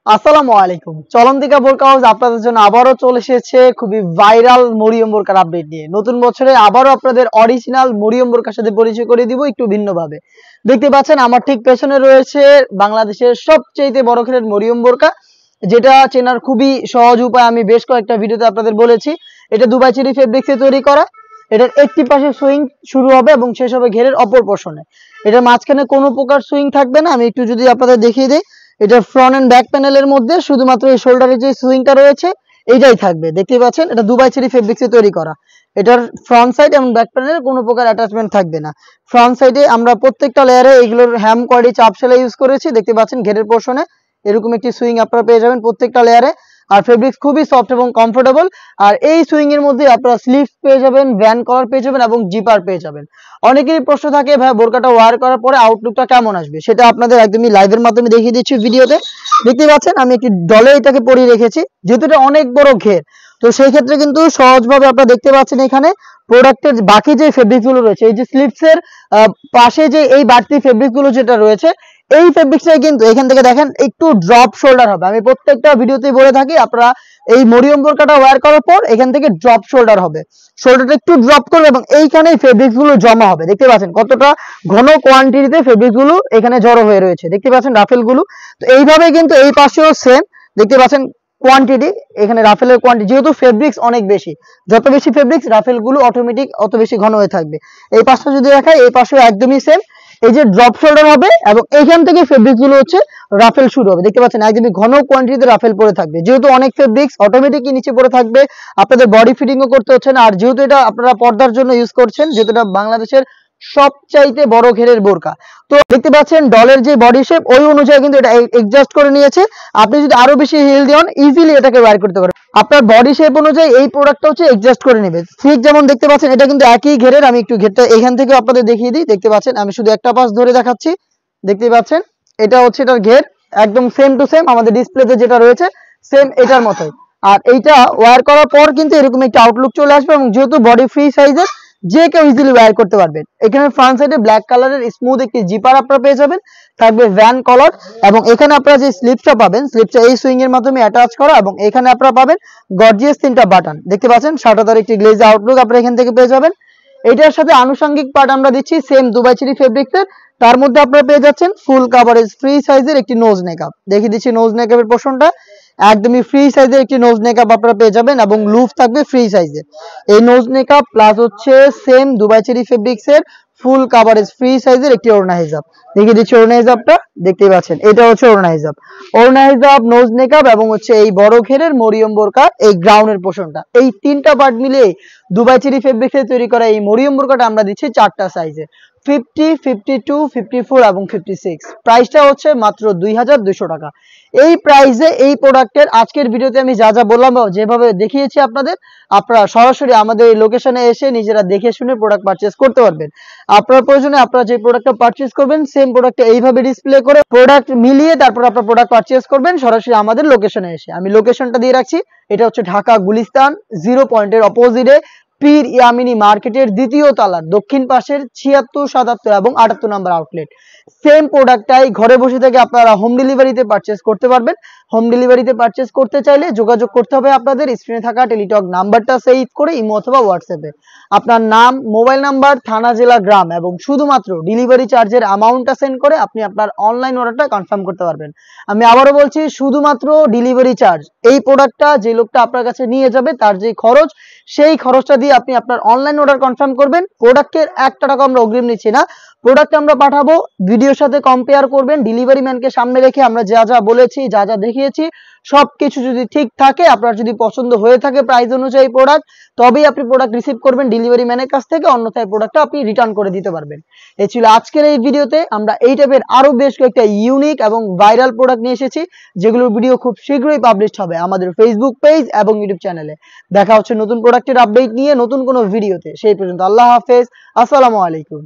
আসসালামু আলাইকুম। চলন্তিকা বোরকা হাউস আপনাদের জন্য আবারও চলে এসেছে খুবই ভাইরাল মরিয়ম বোরকার আপডেট নিয়ে। নতুন বছরে আবারও আপনাদের অরিজিনাল মরিয়ম বোরকার সাথে পরিচয় করে দিব একটু ভিন্নভাবে। দেখতে পাচ্ছেন আমার ঠিক পেছনে রয়েছে বাংলাদেশের সবচেয়ে বড় ঘেরের মরিয়ম বোরকা, যেটা চেনার খুবই সহজ উপায় আমি বেশ কয়েকটা ভিডিওতে আপনাদের বলেছি। এটা দুবাই চেরি ফেব্রিক্সে তৈরি করা। এটার একটি পাশে সুইং শুরু হবে এবং শেষ হবে ঘেরের অপর পোর্শনে। এটার মাঝখানে কোনো প্রকার সুইং থাকবে না। আমি একটু যদি আপনাদের দেখিয়ে দিই, এটা ফ্রন্ট এন্ড ব্যাক প্যানেলের মধ্যে শুধুমাত্র এই শোল্ডারে যে সুইংটা রয়েছে এইটাই থাকবে। দেখতে পাচ্ছেন এটা দুবাই চেরি ফেব্রিক্সে তৈরি করা। এটার ফ্রন্ট সাইড এবং ব্যাক প্যানেলে কোনো প্রকার অ্যাটাচমেন্ট থাকবে না। ফ্রন্ট সাইডে আমরা প্রত্যেকটা লেয়ারে এগুলোর হ্যাম কোয়ালিটি চাপ সেলাই ইউজ করেছি। দেখতে পাচ্ছেন ঘেরের পোর্শনে এরকম একটি সুইং আপনারা পেয়ে যাবেন প্রত্যেকটা লেয়ারে। আর ফেব্রিক্স খুবই সফট এবং কমফোর্টেবল। আর এই সুইং এর মধ্যে আপনারা স্লিভস পেয়ে যাবেন, ভ্যান কলার পেয়ে যাবেন এবং জিপার পেয়ে যাবেন। অনেকেরই প্রশ্ন থাকে ভাই বোরকাটা ওয়্যার করার পরে আউটলুকটা কেমন আসবে, সেটা আপনাদের একদমই লাইভের মাধ্যমে দেখিয়ে দিচ্ছি ভিডিওতে। দেখতে পাচ্ছেন আমি একটি ডলে এটাকে পরিয়ে রেখেছি, যেহেতু এটা অনেক বড় ঘের, তো সেই ক্ষেত্রে কিন্তু সহজভাবে আপনারা দেখতে পাচ্ছেন এখানে প্রোডাক্টের বাকি যে ফেব্রিক গুলো রয়েছে, এই যে স্লিভস এর পাশে যে এই বাড়তি ফেব্রিক গুলো যেটা রয়েছে, এই ফেব্রিক্সটাই কিন্তু এখান থেকে দেখেন একটু ড্রপ শোল্ডার হবে। আমি প্রত্যেকটা ভিডিওতেই বলে থাকি আপনারা এই মরিয়ম বোরকাটা ওয়্যার করার পর এখান থেকে ড্রপ শোল্ডার হবে, শোল্ডারটা একটু ড্রপ করবে এবং এইখানে ফেব্রিক্স গুলো জমা হবে। দেখতে পাচ্ছেন কতটা ঘন কোয়ান্টিটিতে ফেব্রিক্স গুলো এখানে জড়ো হয়ে রয়েছে। দেখতে পাচ্ছেন রাফেল গুলো, তো এইভাবে কিন্তু এই পাশেও সেম দেখতে পাচ্ছেন কোয়ান্টিটি, এখানে রাফেলের কোয়ান্টিটি, যেহেতু ফেব্রিক্স অনেক বেশি, যত বেশি ফেব্রিক্স রাফেল গুলো অটোমেটিক অত বেশি ঘন হয়ে থাকবে। এই পাশটা যদি দেখাই, এই পাশেও একদমই সেম, এই যে ড্রপ শোল্ডার হবে এবং এইখান থেকে ফেব্রিক্স গুলো হচ্ছে রাফেল শুরু হবে। দেখতে পাচ্ছেন একদমই ঘন কোয়ান্টিটিতে রাফেল পড়ে থাকবে, যেহেতু অনেক ফেব্রিক্স অটোমেটিকই নিচে পড়ে থাকবে, আপনাদের বডি ফিটিংও করতে হচ্ছে না। আর যেহেতু এটা আপনারা পর্দার জন্য ইউজ করছেন, যেহেতু এটা বাংলাদেশের সবচাইতে বড় ঘেরের বোরকা, তো দেখতে পাচ্ছেন ডলের যে বডি শেপ ওই অনুযায়ী কিন্তু এটা এডজাস্ট করে নিয়েছে। আপনি যদি আরো বেশি হেলদি হন ইজিলি এটাকে ওয়্যার করতে পারেন। আপনার বডি শেপ অনুযায়ী এই প্রোডাক্টটা হচ্ছে এডজাস্ট করে নেবে। ঠিক যেমন দেখতে পাচ্ছেন এটা কিন্তু একই ঘেরের। আমি একটু ঘেরটা এখান থেকে আপনাদের দেখিয়ে দিই। দেখতে পাচ্ছেন আমি শুধু একটা পাশ ধরে দেখাচ্ছি। দেখতে পাচ্ছেন এটা হচ্ছে এটার ঘের, একদম সেম টু সেম আমাদের ডিসপ্লেতে যেটা রয়েছে সেম এটার মতোই। আর এইটা ওয়্যার করার পর কিন্তু এরকম একটা আউটলুক চলে আসবে এবং যেহেতু বডি ফ্রি সাইজের, যে কেউ ইজিলি ওয়্যার করতে পারবেন। এখানে ফ্রন্ট সাইডে ব্ল্যাক কালারের স্মুথ একটি জিপার আপনারা পেয়ে যাবেন, থাকবে ভ্যান কলার এবং এখানে আপনারা যে স্লিপসটা পাবেন, স্লিপসটা এই সুইং এর মাধ্যমে অ্যাটাচ করা এবং এখানে আপনারা পাবেন গর্জিয়াস তিনটা বাটন। দেখতে পাচ্ছেন শাটাদার একটি গ্লেজ আউটলুক আপনারা এখান থেকে পেয়ে যাবেন। এটার সাথে আনুষঙ্গিক পার্ট আমরা দিচ্ছি সেম দুবাই চেরি ফেব্রিক্সের। তার মধ্যে আপনারা পেয়ে যাচ্ছেন ফুল কাভারেজ ফ্রি সাইজের একটি নোজ নেকআপ। দেখিয়ে দিচ্ছি নোজ নেকআপের পোর্শনটা, একদমই ফ্রি সাইজের একটি নোজ নেকআপ আপনারা পেয়ে যাবেন এবং লুফ থাকবে ফ্রি সাইজের। এই নোজ নেকআপ প্লাস হচ্ছে সেম দুবাই চেরি ফেব্রিক্সের ফুল কাভারেজ ফ্রি সাইজের একটি ওড়না হিজাব। দেখিয়ে দিচ্ছি ওড়না হিজাবটা, দেখতেই পাচ্ছেন এটা হচ্ছে ওড়না হিজাব। ওড়না হিজাব, নোজ নেকআপ এবং হচ্ছে এই বড় ঘেরের মরিয়ম বোরকা এই গ্রাউন্ডের পোর্শনটা, এই তিনটা পার্ট মিলিয়ে দুবাই চেরি ফেব্রিক্সে তৈরি করা এই মরিয়ম বোরকাটা আমরা দিচ্ছি চারটা সাইজে, 50, 52, 54 এবং 56। প্রাইসটা হচ্ছে মাত্র 2200 টাকা। এই প্রাইসে এই প্রোডাক্টের আজকের ভিডিওতে আমি যা যা বললাম যেভাবে দেখিয়েছি আপনাদের, আপনারা সরাসরি আমাদের এই লোকেশনে এসে নিজেরা দেখে শুনে প্রোডাক্ট পারচেজ করতে পারবেন। আপনার প্রয়োজনে আপনারা যে প্রোডাক্টটা পারচেজ করবেন সেম প্রোডাক্টটা এইভাবে ডিসপ্লে করে প্রোডাক্ট মিলিয়ে তারপর আপনার প্রোডাক্ট পারচেজ করবেন সরাসরি আমাদের লোকেশনে এসে। আমি লোকেশনটা দিয়ে রাখছি, এটা হচ্ছে ঢাকা গুলিস্তান 0 পয়েন্টের অপোজিটে পীর ইয়ামিনী মার্কেটের দ্বিতীয় তলার দক্ষিণ পাশের 76, 77 এবং 78 নম্বর আউটলেট। সেম প্রোডাক্টটাই ঘরে বসে থেকে আপনারা হোম ডেলিভারিতে পারচেজ করতে পারবেন। হোম ডেলিভারিতে পারচেজ করতে চাইলে যোগাযোগ করতে হবে আপনাদের স্ক্রিনে থাকা টেলিটক নাম্বারটা সেভ করে ইমো অথবা হোয়াটসঅ্যাপে আপনার নাম, মোবাইল নাম্বার, থানা, জেলা, গ্রাম এবং শুধুমাত্র ডেলিভারি চার্জের অ্যামাউন্টটা সেন্ড করে আপনি আপনার অনলাইন অর্ডারটা কনফার্ম করতে পারবেন। আমি আবারও বলছি, শুধুমাত্র ডেলিভারি চার্জ, এই প্রোডাক্টটা যে লোকটা আপনার কাছে নিয়ে যাবে তার যে খরচ, সেই খরচটা দিয়ে আপনি আপনার অনলাইন অর্ডার কনফার্ম করবেন। প্রোডাক্টের 1 টাকা আমরা অগ্রিম নিচ্ছি না। প্রোডাক্ট আমরা পাঠাবো, ভিডিওর সাথে কম্পেয়ার করবেন, ডেলিভারি ম্যানকে সামনে রেখে আমরা যা যা বলেছি, যা যা দেখিয়েছি সবকিছু যদি ঠিক থাকে, আপনার যদি পছন্দ হয়ে থাকে প্রাইস অনুযায়ী প্রোডাক্ট, তবেই আপনি প্রোডাক্ট রিসিভ করবেন ডেলিভারি ম্যানের কাছ থেকে, অন্যথায় প্রোডাক্টটা আপনি রিটার্ন করে দিতে পারবেন। এই ছিল আজকের এই ভিডিওতে। আমরা এই টাইপের আরো বেশ কয়েকটা ইউনিক এবং ভাইরাল প্রোডাক্ট নিয়ে এসেছি, যেগুলোর ভিডিও খুব শীঘ্রই পাবলিশড হবে আমাদের ফেসবুক পেজ এবং ইউটিউব চ্যানেলে। দেখা হচ্ছে নতুন প্রোডাক্টের আপডেট নিয়ে নতুন কোনো ভিডিওতে। সেই পর্যন্ত আল্লাহ হাফেজ, আসসালামু আলাইকুম।